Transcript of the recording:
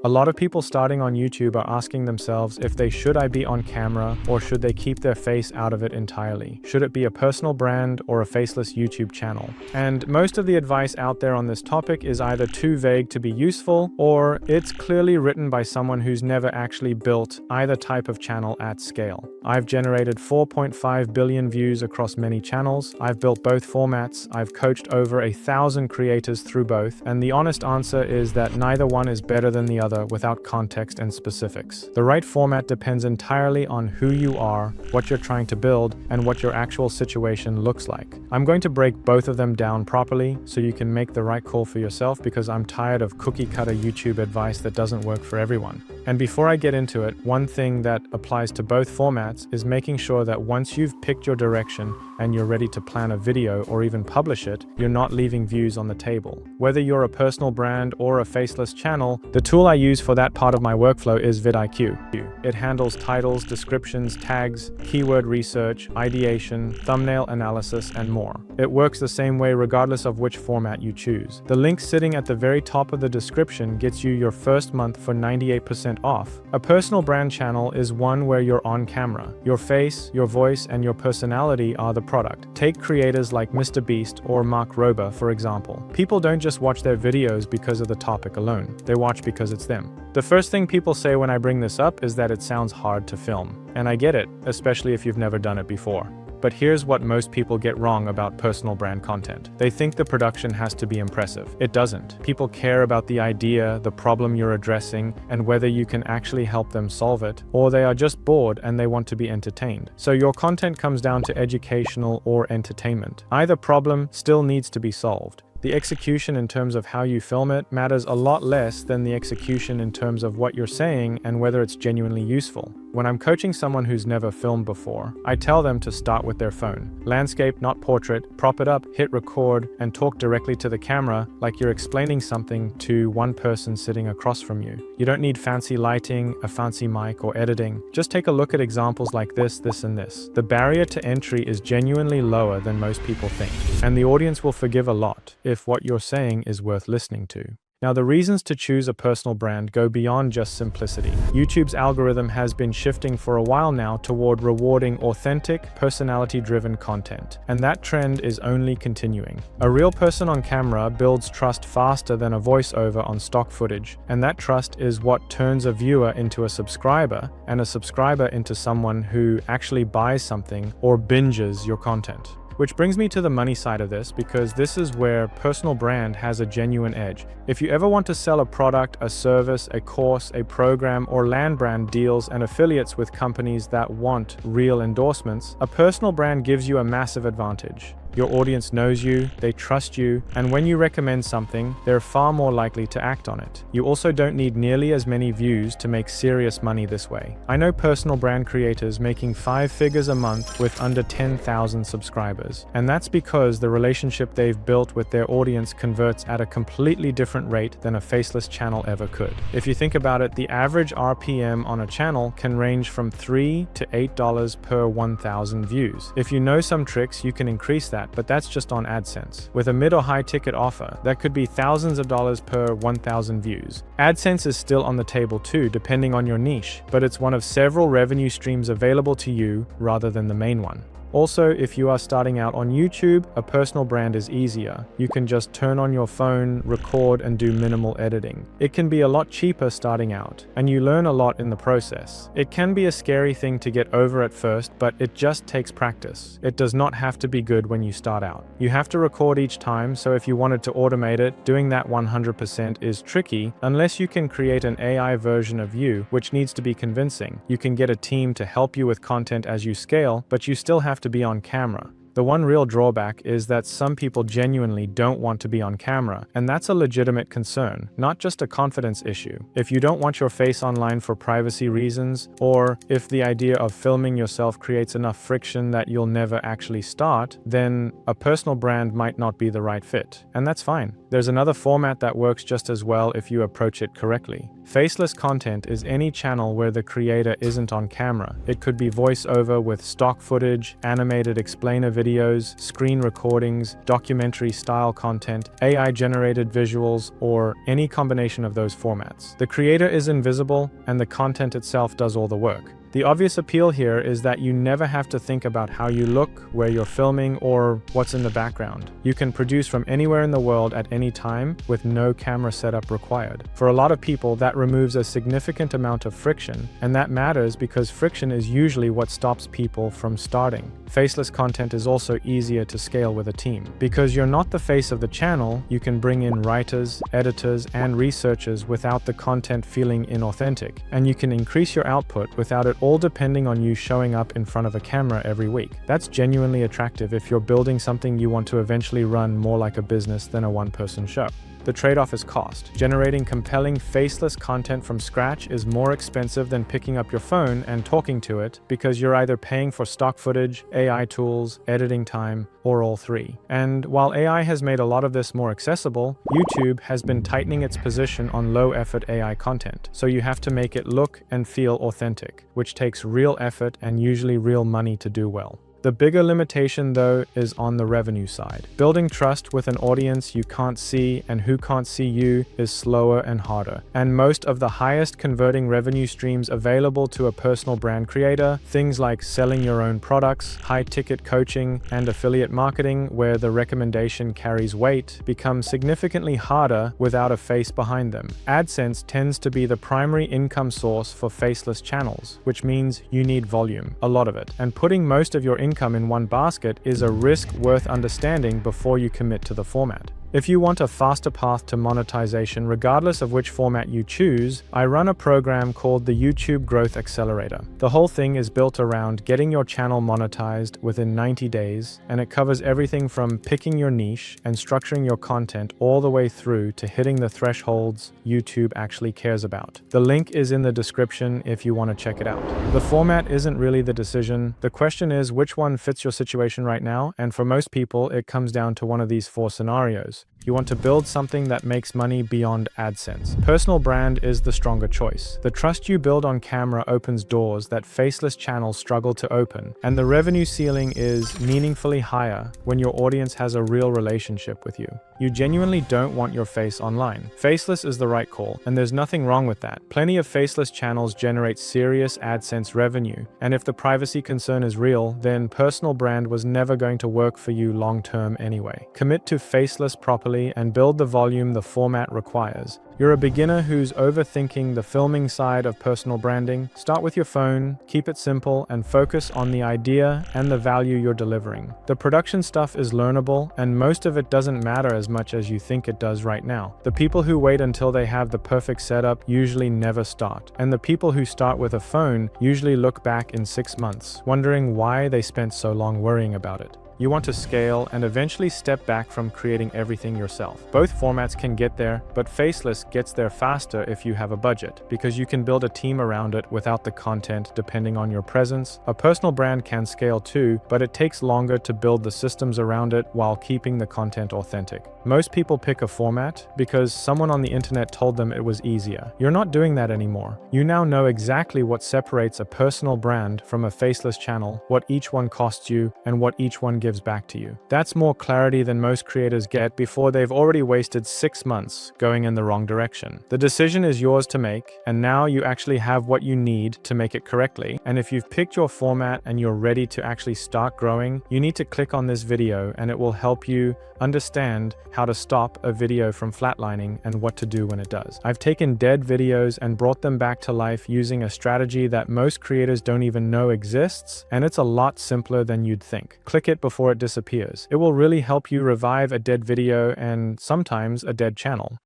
A lot of people starting on YouTube are asking themselves if should I be on camera or should they keep their face out of it entirely? Should it be a personal brand or a faceless YouTube channel? And most of the advice out there on this topic is either too vague to be useful or it's clearly written by someone who's never actually built either type of channel at scale. I've generated 4.5 billion views across many channels. I've built both formats. I've coached over 1,000 creators through both, and the honest answer is that neither one is better than the other without context and specifics. The right format depends entirely on who you are, what you're trying to build, and what your actual situation looks like. I'm going to break both of them down properly so you can make the right call for yourself, because I'm tired of cookie-cutter YouTube advice that doesn't work for everyone. And before I get into it, one thing that applies to both formats is making sure that once you've picked your direction and you're ready to plan a video or even publish it, you're not leaving views on the table. Whether you're a personal brand or a faceless channel, the tool I use for that part of my workflow is vidIQ. It handles titles, descriptions, tags, keyword research, ideation, thumbnail analysis, and more. It works the same way regardless of which format you choose. The link sitting at the very top of the description gets you your first month for 98% off. A personal brand channel is one where you're on camera. Your face, your voice, and your personality are the product. Take creators like Mr. Beast or Mark Rober, for example. People don't just watch their videos because of the topic alone. They watch because it's them. The first thing people say when I bring this up is that it sounds hard to film. And I get it, especially if you've never done it before. But here's what most people get wrong about personal brand content. They think the production has to be impressive. It doesn't. People care about the idea, the problem you're addressing, and whether you can actually help them solve it, or they are just bored and they want to be entertained. So your content comes down to educational or entertainment. Either problem still needs to be solved. The execution in terms of how you film it matters a lot less than the execution in terms of what you're saying and whether it's genuinely useful. When I'm coaching someone who's never filmed before, I tell them to start with their phone. Landscape, not portrait, prop it up, hit record, and talk directly to the camera like you're explaining something to one person sitting across from you. You don't need fancy lighting, a fancy mic, or editing. Just take a look at examples like this, and this. The barrier to entry is genuinely lower than most people think, and the audience will forgive a lot if what you're saying is worth listening to. Now, the reasons to choose a personal brand go beyond just simplicity. YouTube's algorithm has been shifting for a while now toward rewarding authentic, personality-driven content, and that trend is only continuing. A real person on camera builds trust faster than a voiceover on stock footage, and that trust is what turns a viewer into a subscriber, and a subscriber into someone who actually buys something or binges your content. Which brings me to the money side of this, because this is where personal brand has a genuine edge. If you ever want to sell a product, a service, a course, a program, or land brand deals and affiliates with companies that want real endorsements, a personal brand gives you a massive advantage. Your audience knows you, they trust you, and when you recommend something, they're far more likely to act on it. You also don't need nearly as many views to make serious money this way. I know personal brand creators making 5 figures a month with under 10,000 subscribers, and that's because the relationship they've built with their audience converts at a completely different rate than a faceless channel ever could. If you think about it, the average RPM on a channel can range from $3 to $8 per 1,000 views. If you know some tricks, you can increase that, but that's just on AdSense. With a mid or high ticket offer, that could be thousands of dollars per 1,000 views. AdSense is still on the table too, depending on your niche, but it's one of several revenue streams available to you rather than the main one. Also, if you are starting out on YouTube, a personal brand is easier. You can just turn on your phone, record, and do minimal editing. It can be a lot cheaper starting out, and you learn a lot in the process. It can be a scary thing to get over at first, but it just takes practice. It does not have to be good when you start out. You have to record each time, so if you wanted to automate it, doing that 100% is tricky unless you can create an AI version of you, which needs to be convincing. You can get a team to help you with content as you scale, but you still have to be on camera. The one real drawback is that some people genuinely don't want to be on camera, and that's a legitimate concern, not just a confidence issue. If you don't want your face online for privacy reasons, or if the idea of filming yourself creates enough friction that you'll never actually start, then a personal brand might not be the right fit. And that's fine. There's another format that works just as well if you approach it correctly. Faceless content is any channel where the creator isn't on camera. It could be voiceover with stock footage, animated explainer videos, screen recordings, documentary-style content, AI-generated visuals, or any combination of those formats. The creator is invisible, and the content itself does all the work. The obvious appeal here is that you never have to think about how you look, where you're filming, or what's in the background. You can produce from anywhere in the world at any time with no camera setup required. For a lot of people, that removes a significant amount of friction, and that matters because friction is usually what stops people from starting. Faceless content is also easier to scale with a team. Because you're not the face of the channel, you can bring in writers, editors, and researchers without the content feeling inauthentic, and you can increase your output without it all depending on you showing up in front of a camera every week. That's genuinely attractive if you're building something you want to eventually run more like a business than a one-person show. The trade-off is cost. Generating compelling faceless content from scratch is more expensive than picking up your phone and talking to it because you're either paying for stock footage, AI tools, editing time, or all three. And while AI has made a lot of this more accessible, YouTube has been tightening its position on low-effort AI content, so you have to make it look and feel authentic, which takes real effort and usually real money to do well. The bigger limitation, though, is on the revenue side. Building trust with an audience you can't see and who can't see you is slower and harder. And most of the highest converting revenue streams available to a personal brand creator, things like selling your own products, high-ticket coaching, and affiliate marketing, where the recommendation carries weight, become significantly harder without a face behind them. AdSense tends to be the primary income source for faceless channels, which means you need volume, a lot of it. And putting most of your income in one basket is a risk worth understanding before you commit to the format. If you want a faster path to monetization, regardless of which format you choose, I run a program called the YouTube Growth Accelerator. The whole thing is built around getting your channel monetized within 90 days, and it covers everything from picking your niche and structuring your content all the way through to hitting the thresholds YouTube actually cares about. The link is in the description if you want to check it out. The format isn't really the decision. The question is which one fits your situation right now, and for most people, it comes down to one of these four scenarios. You want to build something that makes money beyond AdSense. Personal brand is the stronger choice. The trust you build on camera opens doors that faceless channels struggle to open, and the revenue ceiling is meaningfully higher when your audience has a real relationship with you. You genuinely don't want your face online. Faceless is the right call, and there's nothing wrong with that. Plenty of faceless channels generate serious AdSense revenue, and if the privacy concern is real, then personal brand was never going to work for you long-term anyway. Commit to faceless properly and build the volume the format requires. You're a beginner who's overthinking the filming side of personal branding. Start with your phone, keep it simple, and focus on the idea and the value you're delivering. The production stuff is learnable, and most of it doesn't matter as much as you think it does right now. The people who wait until they have the perfect setup usually never start, and the people who start with a phone usually look back in 6 months, wondering why they spent so long worrying about it. You want to scale and eventually step back from creating everything yourself. Both formats can get there, but faceless gets there faster if you have a budget, because you can build a team around it without the content depending on your presence. A personal brand can scale too, but it takes longer to build the systems around it while keeping the content authentic. Most people pick a format because someone on the internet told them it was easier. You're not doing that anymore. You now know exactly what separates a personal brand from a faceless channel, what each one costs you, and what each one gives back to you. That's more clarity than most creators get before they've already wasted 6 months going in the wrong direction. The decision is yours to make, and now you actually have what you need to make it correctly. And if you've picked your format and you're ready to actually start growing, you need to click on this video and it will help you understand how to stop a video from flatlining and what to do when it does. I've taken dead videos and brought them back to life using a strategy that most creators don't even know exists, and it's a lot simpler than you'd think. Click it before it disappears. It will really help you revive a dead video and sometimes a dead channel.